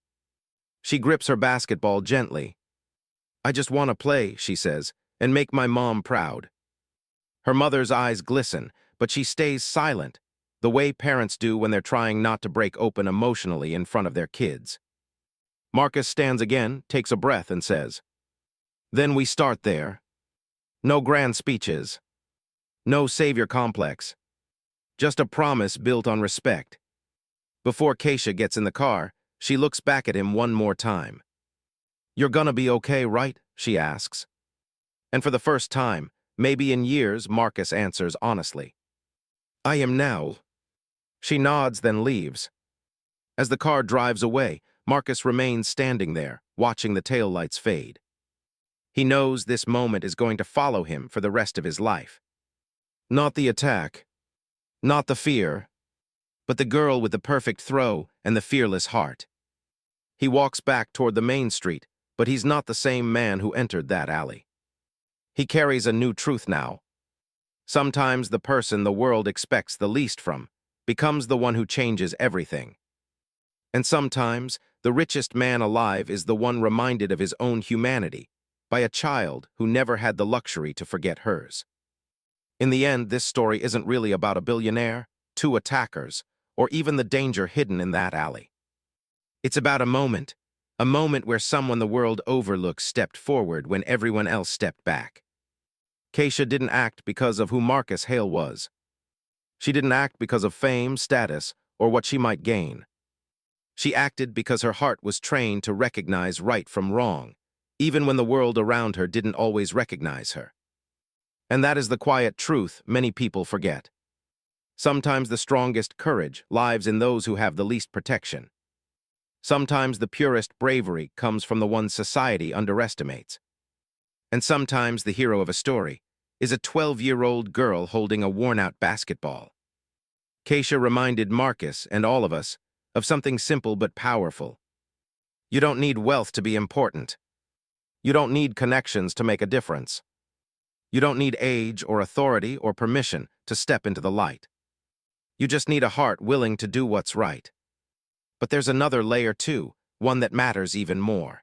She grips her basketball gently. "I just want to play," she says, "and make my mom proud." Her mother's eyes glisten, but she stays silent, the way parents do when they're trying not to break open emotionally in front of their kids. Marcus stands again, takes a breath, and says, "Then we start there. No grand speeches. No savior complex. Just a promise built on respect." Before Keisha gets in the car, she looks back at him one more time. "You're gonna be okay, right?" she asks. And for the first time, maybe in years, Marcus answers honestly. "I am now." She nods, then leaves. As the car drives away, Marcus remains standing there, watching the taillights fade. He knows this moment is going to follow him for the rest of his life. Not the attack, not the fear, but the girl with the perfect throw and the fearless heart. He walks back toward the main street, but he's not the same man who entered that alley. He carries a new truth now. Sometimes the person the world expects the least from becomes the one who changes everything. And sometimes the richest man alive is the one reminded of his own humanity by a child who never had the luxury to forget hers. In the end, this story isn't really about a billionaire, 2 attackers, or even the danger hidden in that alley. It's about a moment where someone the world overlooks stepped forward when everyone else stepped back. Keisha didn't act because of who Marcus Hale was. She didn't act because of fame, status, or what she might gain. She acted because her heart was trained to recognize right from wrong, even when the world around her didn't always recognize her. And that is the quiet truth many people forget. Sometimes the strongest courage lies in those who have the least protection. Sometimes the purest bravery comes from the ones society underestimates. And sometimes the hero of a story is a 12-year-old girl holding a worn-out basketball. Keisha reminded Marcus and all of us of something simple but powerful. You don't need wealth to be important. You don't need connections to make a difference. You don't need age or authority or permission to step into the light. You just need a heart willing to do what's right. But there's another layer too, one that matters even more.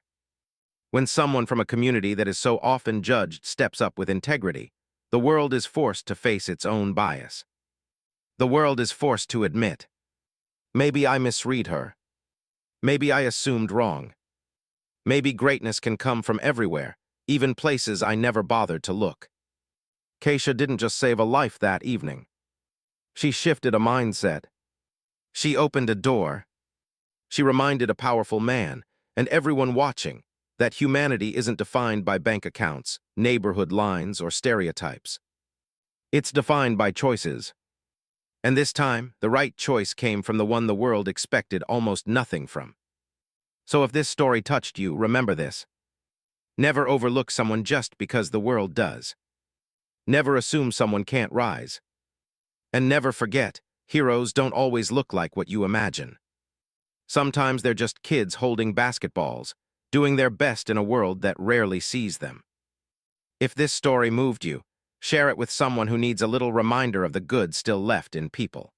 When someone from a community that is so often judged steps up with integrity, the world is forced to face its own bias. The world is forced to admit, maybe I misread her. Maybe I assumed wrong. Maybe greatness can come from everywhere, even places I never bothered to look. Keisha didn't just save a life that evening. She shifted a mindset. She opened a door. She reminded a powerful man, and everyone watching, that humanity isn't defined by bank accounts, neighborhood lines, or stereotypes. It's defined by choices. And this time, the right choice came from the one the world expected almost nothing from. So if this story touched you, remember this. Never overlook someone just because the world does. Never assume someone can't rise. And never forget, heroes don't always look like what you imagine. Sometimes they're just kids holding basketballs, doing their best in a world that rarely sees them. If this story moved you, share it with someone who needs a little reminder of the good still left in people.